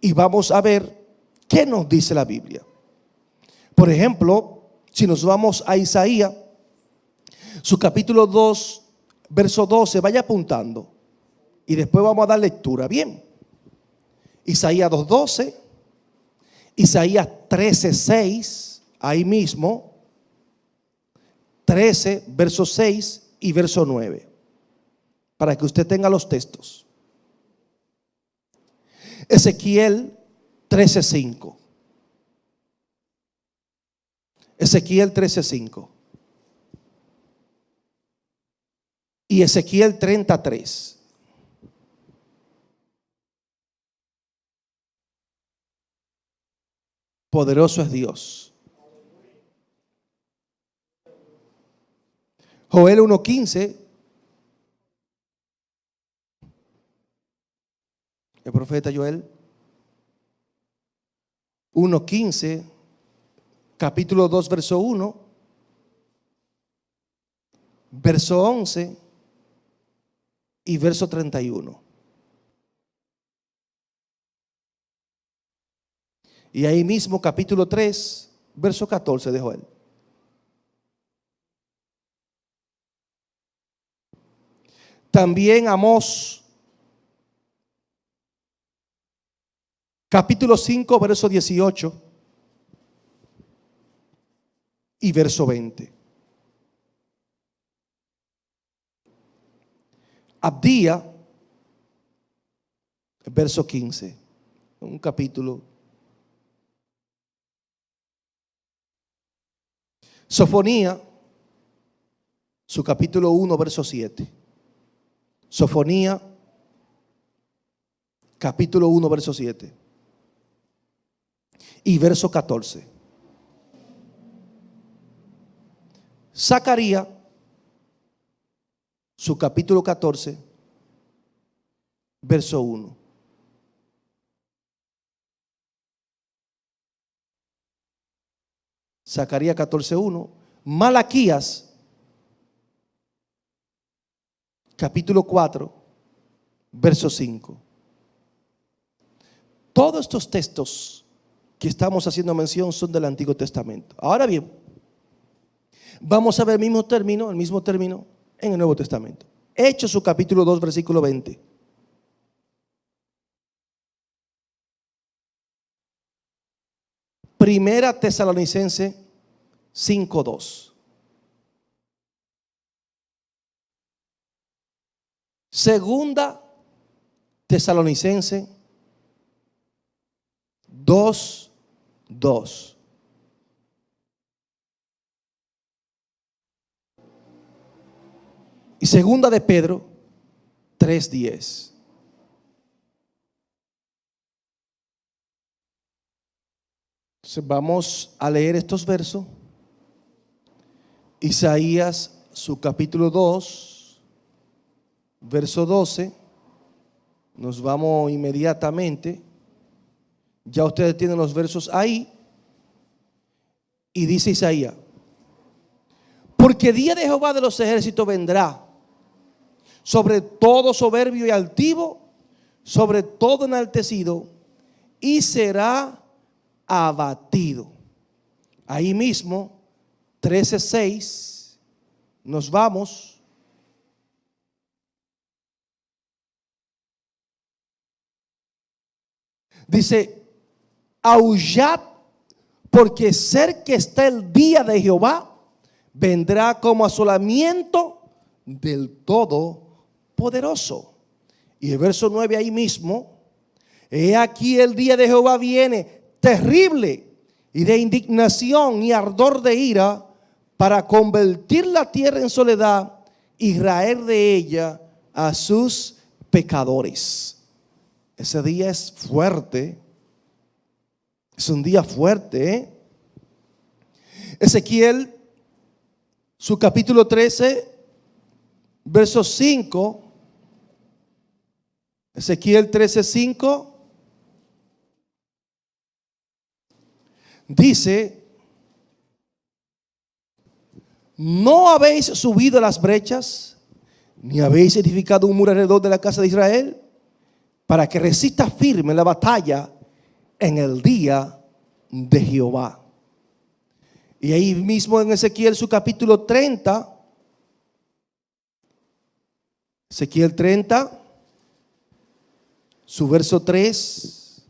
Y vamos a ver qué nos dice la Biblia. Por ejemplo, si nos vamos a Isaías, su capítulo 2, verso 12, vaya apuntando y después vamos a dar lectura. Bien, Isaías 2:12, Isaías 13:6, ahí mismo, 13, verso 6 y verso 9, para que usted tenga los textos. Ezequiel 13:5. Ezequiel 13:5. Y Ezequiel 33. Poderoso es Dios. Joel 1:15. El profeta Joel 1:15, capítulo 2, verso 1, verso 11 y verso 31. Y ahí mismo capítulo 3, verso 14 de Joel. También Amós, capítulo 5, verso 18 y verso 20. Abdía, verso 15, un capítulo. Sofonía, su capítulo 1, verso 7. Sofonía, capítulo 1, verso 7 y verso 14. Zacarías, su capítulo 14, verso 1. Zacarías 14:1. Malaquías, capítulo 4, verso 5. Todos estos textos que estamos haciendo mención son del Antiguo Testamento. Ahora bien, vamos a ver el mismo término en el Nuevo Testamento. Hechos, su capítulo 2, versículo 20. Primera Tesalonicense 5:2. Segunda Tesalonicense 2:2. Y segunda de Pedro 3:10. Entonces vamos a leer estos versos. Isaías, su capítulo 2, verso 12. Nos vamos inmediatamente. Ya ustedes tienen los versos ahí. Y dice Isaías: porque día de Jehová de los ejércitos vendrá sobre todo soberbio y altivo, sobre todo enaltecido, y será abatido. Ahí mismo, 13:6, nos vamos. Dice: aullad, porque cerca está el día de Jehová, vendrá como asolamiento del Todopoderoso. Y el verso 9 ahí mismo: he aquí el día de Jehová viene terrible y de indignación y ardor de ira, para convertir la tierra en soledad y raer de ella a sus pecadores. Ese día es fuerte. Es un día fuerte, ¿eh? Ezequiel, su capítulo 13, verso 5. Ezequiel 13:5 dice: ¿no habéis subido a las brechas, ni habéis edificado un muro alrededor de la casa de Israel, para que resista firme la batalla en el día de Jehová? Y ahí mismo en Ezequiel, su capítulo 30, Ezequiel 30, su verso 3,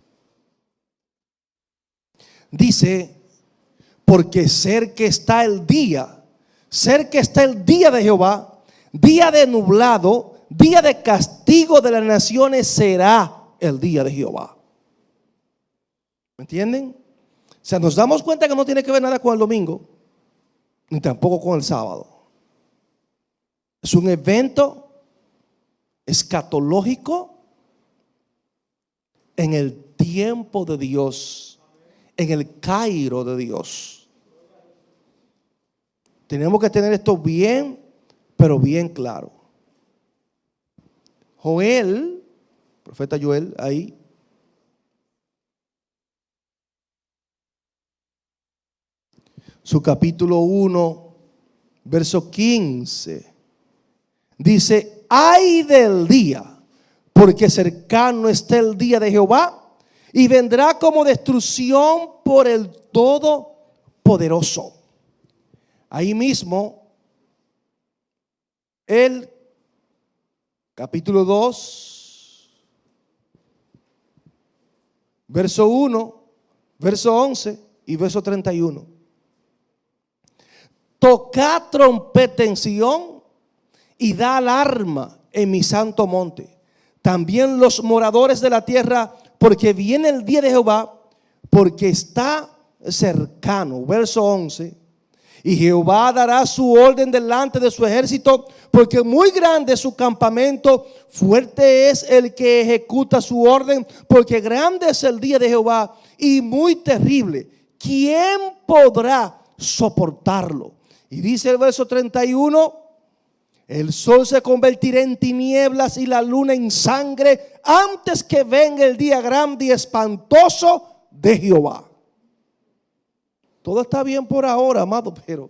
dice: porque cerca está el día de Jehová, día de nublado, día de castigo de las naciones será el día de Jehová. ¿Me entienden? O sea, nos damos cuenta que no tiene que ver nada con el domingo, ni tampoco con el sábado. Es un evento escatológico en el tiempo de Dios, en el Cairo de Dios. Tenemos que tener esto bien, pero bien claro. Joel, profeta Joel, ahí, su capítulo 1, verso 15, dice: ay del día, porque cercano está el día de Jehová, y vendrá como destrucción por el Todopoderoso. Ahí mismo, el capítulo 2, verso 1, verso 11 y verso 31. Tocad trompeta en Sión y da alarma en mi santo monte. También los moradores de la tierra, porque viene el día de Jehová, porque está cercano. Verso 11. Y Jehová dará su orden delante de su ejército, porque muy grande es su campamento, fuerte es el que ejecuta su orden, porque grande es el día de Jehová y muy terrible. ¿Quién podrá soportarlo? Y dice el verso 31: el sol se convertirá en tinieblas y la luna en sangre antes que venga el día grande y espantoso de Jehová. Todo está bien por ahora, amado, pero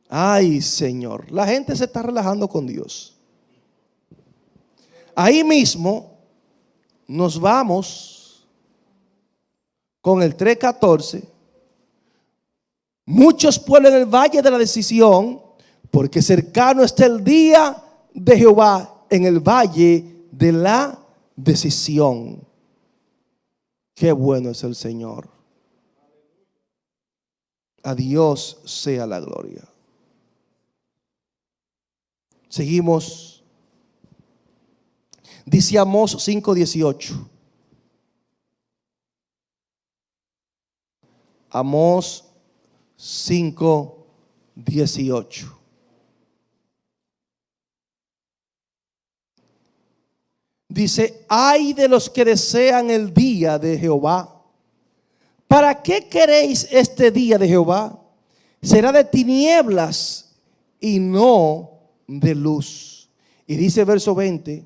ay, Señor, la gente se está relajando con Dios. Ahí mismo nos vamos con el 3:14. Muchos pueblos en el valle de la decisión, porque cercano está el día de Jehová en el valle de la decisión. Qué bueno es el Señor. A Dios sea la gloria. Seguimos. Dice Amós 5:18. Amós 5:18. Dice: ay de los que desean el día de Jehová. ¿Para qué queréis este día de Jehová? Será de tinieblas y no de luz. Y dice verso 20: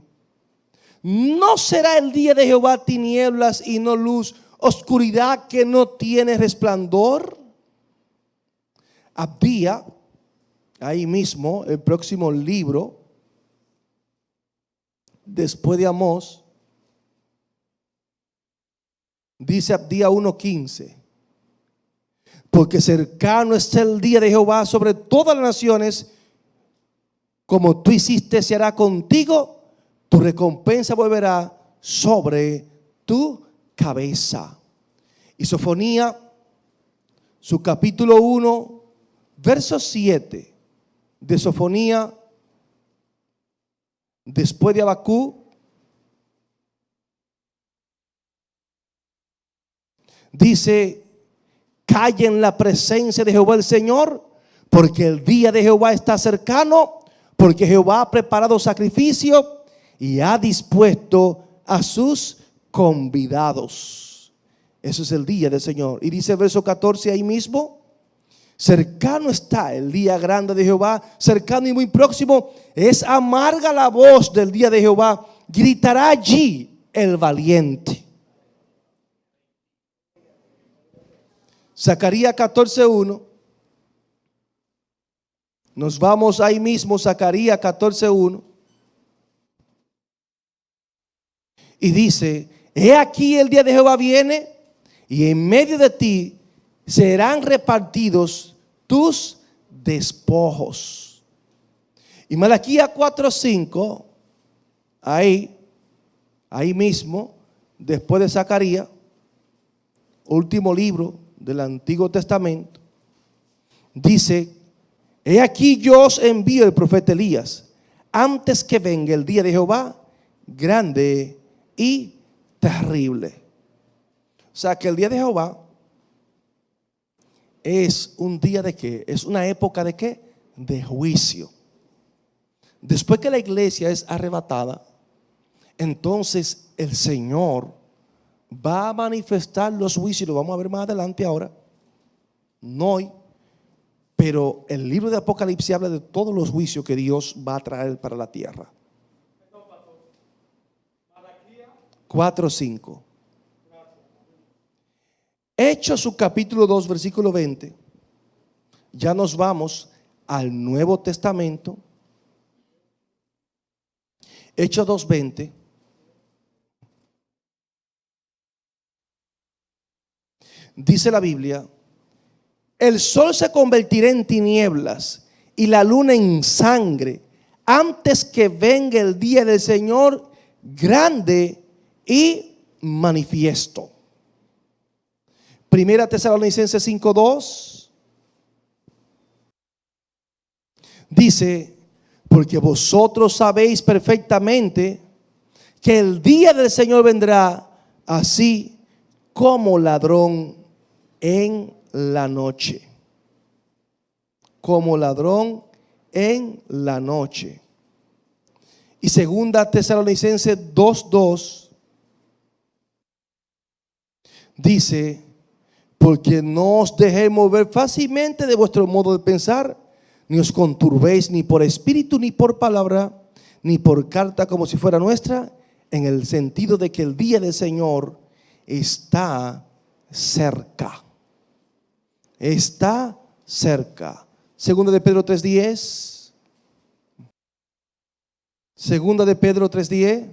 ¿no será el día de Jehová tinieblas y no luz, oscuridad que no tiene resplandor? Abdía, ahí mismo, el próximo libro, después de Amós, dice Abdías 1:15. Porque cercano está el día de Jehová sobre todas las naciones, como tú hiciste se hará contigo, tu recompensa volverá sobre tu cabeza. Y Sofonía, su capítulo 1, verso 7 de Sofonía, después de Abacú, dice: calla en la presencia de Jehová el Señor, porque el día de Jehová está cercano, porque Jehová ha preparado sacrificio y ha dispuesto a sus convidados. Eso es el día del Señor. Y dice el verso 14 ahí mismo: cercano está el día grande de Jehová, cercano y muy próximo. Es amarga la voz del día de Jehová, gritará allí el valiente. Zacarías 14:1. Nos vamos ahí mismo, Zacarías 14:1. Y dice: he aquí el día de Jehová viene, y en medio de ti serán repartidos tus despojos. Y Malaquías 4:5, ahí mismo, después de Zacarías, último libro del Antiguo Testamento, dice: he aquí yo os envío el profeta Elías antes que venga el día de Jehová grande y terrible. O sea que el día de Jehová es un día de qué, es una época de qué, de juicio. Después que la iglesia es arrebatada, entonces el Señor va a manifestar los juicios. Lo vamos a ver más adelante ahora, no hoy, pero el libro de Apocalipsis habla de todos los juicios que Dios va a traer para la tierra. 4:5. Hechos su capítulo 2 versículo 20. Ya nos vamos al Nuevo Testamento. Hechos 2:20. Dice la Biblia: el sol se convertirá en tinieblas y la luna en sangre antes que venga el día del Señor grande y manifiesto. Primera Tesalonicenses 5:2 dice: porque vosotros sabéis perfectamente que el día del Señor vendrá así como ladrón en la noche. Como ladrón en la noche. Y segunda Tesalonicenses 2:2 dice: porque no os dejéis mover fácilmente de vuestro modo de pensar, ni os conturbéis ni por espíritu, ni por palabra, ni por carta como si fuera nuestra, en el sentido de que el día del Señor está cerca. Está cerca. Segunda de Pedro 3:10. Segunda de Pedro 3:10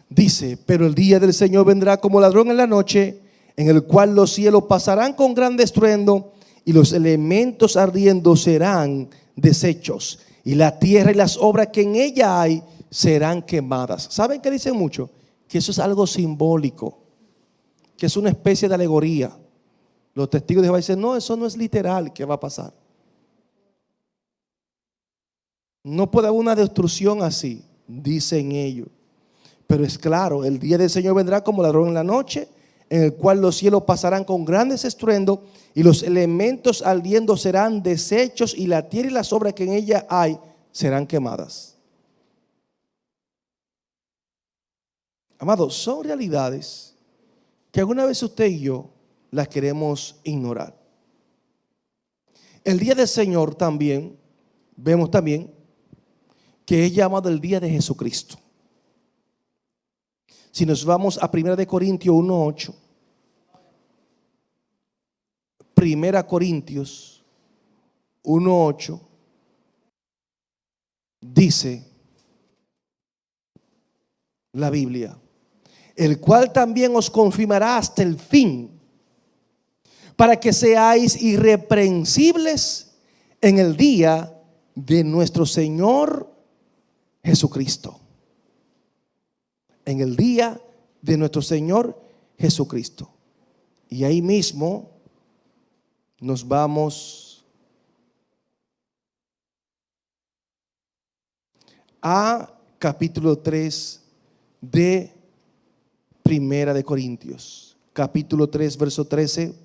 dice: pero el día del Señor vendrá como ladrón en la noche, en el cual los cielos pasarán con gran estruendo y los elementos ardiendo serán deshechos, y la tierra y las obras que en ella hay serán quemadas. ¿Saben qué dicen mucho? Que eso es algo simbólico, que es una especie de alegoría. Los testigos de Jehová dicen: no, eso no es literal que va a pasar. No puede haber una destrucción así, dicen ellos. Pero es claro, el día del Señor vendrá como ladrón en la noche, en el cual los cielos pasarán con grandes estruendos y los elementos ardiendo serán deshechos, y la tierra y las obras que en ella hay serán quemadas. Amados, son realidades que alguna vez usted y yo las queremos ignorar. El día del Señor también, vemos también que es llamado el día de Jesucristo. Si nos vamos a 1 Corintios 1:8, 1 Corintios 1:8 dice la Biblia: el cual también os confirmará hasta el fin, para que seáis irreprensibles en el día de nuestro Señor Jesucristo. En el día de nuestro Señor Jesucristo. Y ahí mismo nos vamos a capítulo 3 de Primera de Corintios. Capítulo 3, verso 13.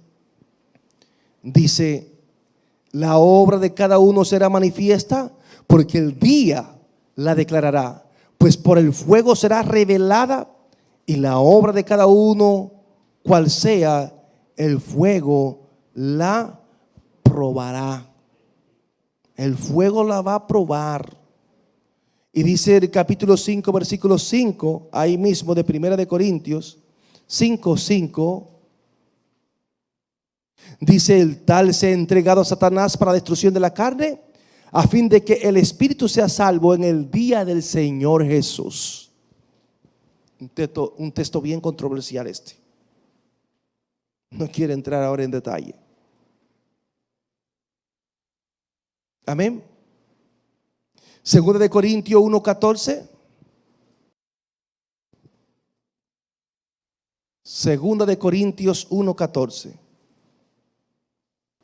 Dice: la obra de cada uno será manifiesta, porque el día la declarará, pues por el fuego será revelada, y la obra de cada uno, cual sea, el fuego la probará. El fuego la va a probar. Y dice el capítulo 5, versículo 5, ahí mismo de Primera de Corintios 5:5. Dice: el tal se ha entregado a Satanás para destrucción de la carne, a fin de que el espíritu sea salvo en el día del Señor Jesús. Un texto bien controversial este. No quiero entrar ahora en detalle. Amén. Segunda de Corintios 1:14. Segunda de Corintios 1:14.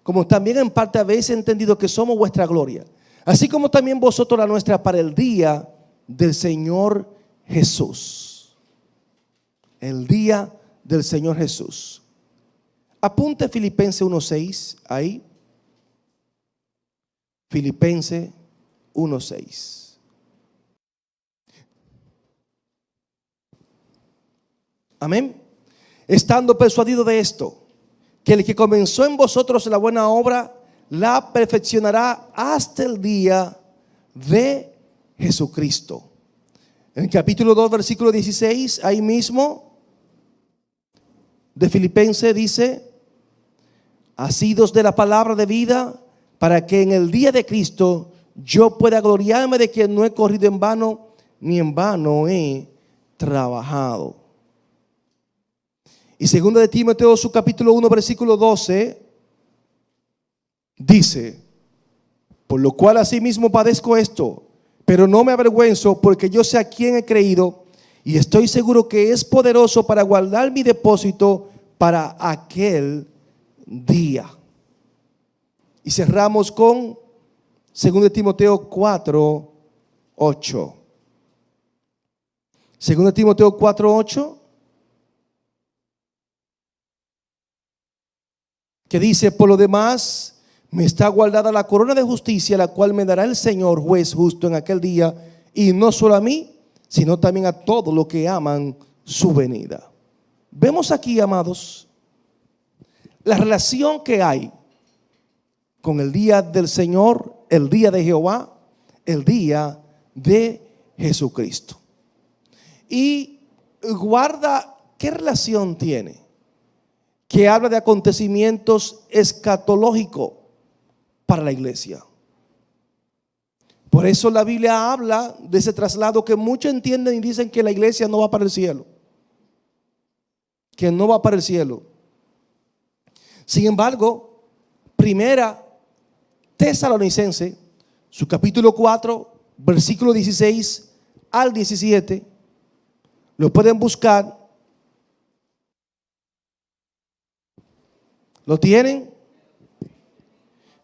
Como también en parte habéis entendido que somos vuestra gloria, así como también vosotros la nuestra, para el día del Señor Jesús. El día del Señor Jesús. Apunte Filipenses 1:6 ahí. Filipenses 1:6. Amén. Estando persuadido de esto, que el que comenzó en vosotros la buena obra la perfeccionará hasta el día de Jesucristo. En el capítulo 2, versículo 16, ahí mismo de Filipenses dice: asidos de la palabra de vida, para que en el día de Cristo yo pueda gloriarme de que no he corrido en vano, ni en vano he trabajado. Y segunda de Timoteo, su capítulo 1, versículo 12, dice: por lo cual asimismo padezco esto, pero no me avergüenzo, porque yo sé a quién he creído, y estoy seguro que es poderoso para guardar mi depósito para aquel día. Y cerramos con 2 Timoteo 4:8. 2 Timoteo 4:8, que dice: por lo demás, me está guardada la corona de justicia, la cual me dará el Señor juez justo en aquel día, y no solo a mí, sino también a todos los que aman su venida. Vemos aquí, amados, la relación que hay con el día del Señor, el día de Jehová, el día de Jesucristo. Y guarda, ¿qué relación tiene? Que habla de acontecimientos escatológicos para la iglesia. Por eso la Biblia habla de ese traslado que muchos entienden y dicen que la iglesia no va para el cielo, que no va para el cielo. Sin embargo, Primera Tesalonicenses, su capítulo 4, versículo 16 al 17, lo pueden buscar. ¿Lo tienen?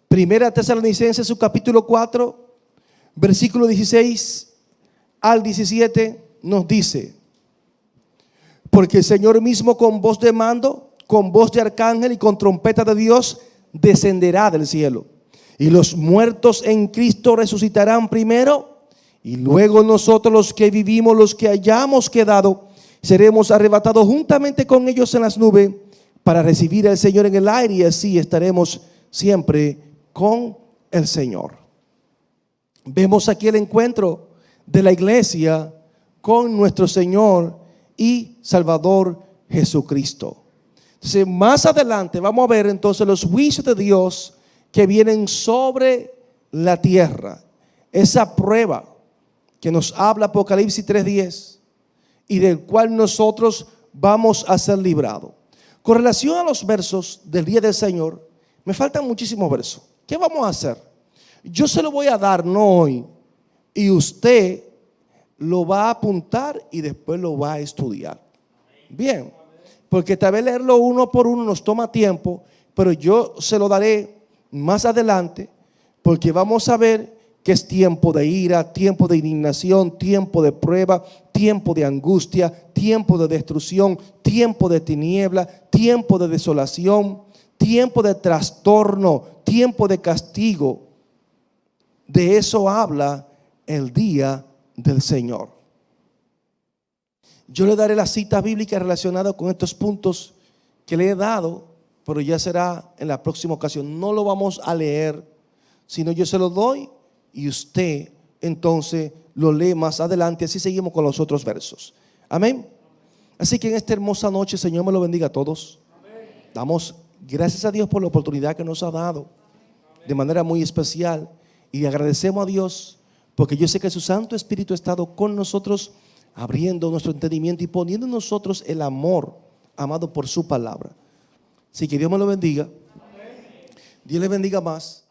Primera Tesalonicenses, su capítulo 4, versículo 16 al 17, nos dice: porque el Señor mismo, con voz de mando, con voz de arcángel y con trompeta de Dios, descenderá del cielo, y los muertos en Cristo resucitarán primero, y luego nosotros, los que vivimos, los que hayamos quedado, seremos arrebatados juntamente con ellos en las nubes, para recibir al Señor en el aire, y así estaremos siempre con el Señor. Vemos aquí el encuentro de la iglesia con nuestro Señor y Salvador Jesucristo. Entonces, más adelante vamos a ver entonces los juicios de Dios que vienen sobre la tierra. Esa prueba que nos habla Apocalipsis 3:10 y del cual nosotros vamos a ser librados. Con relación a los versos del día del Señor, me faltan muchísimos versos. ¿Qué vamos a hacer? Yo se lo voy a dar, no hoy, y usted lo va a apuntar y después lo va a estudiar. Bien, porque tal vez leerlo uno por uno nos toma tiempo, pero yo se lo daré más adelante, porque vamos a ver que es tiempo de ira, tiempo de indignación, tiempo de prueba, tiempo de angustia, tiempo de destrucción, tiempo de tiniebla, tiempo de desolación, tiempo de trastorno, tiempo de castigo. De eso habla el día del Señor. Yo le daré la cita bíblica relacionada con estos puntos que le he dado, pero ya será en la próxima ocasión. No lo vamos a leer, sino yo se lo doy y usted entonces lo lee más adelante. Así seguimos con los otros versos. Amén. Así que en esta hermosa noche, Señor, me lo bendiga a todos. Damos gracias a Dios por la oportunidad que nos ha dado de manera muy especial, y agradecemos a Dios porque yo sé que su Santo Espíritu ha estado con nosotros, abriendo nuestro entendimiento y poniendo en nosotros el amor, amado por su palabra. Así que Dios me lo bendiga. Dios le bendiga más.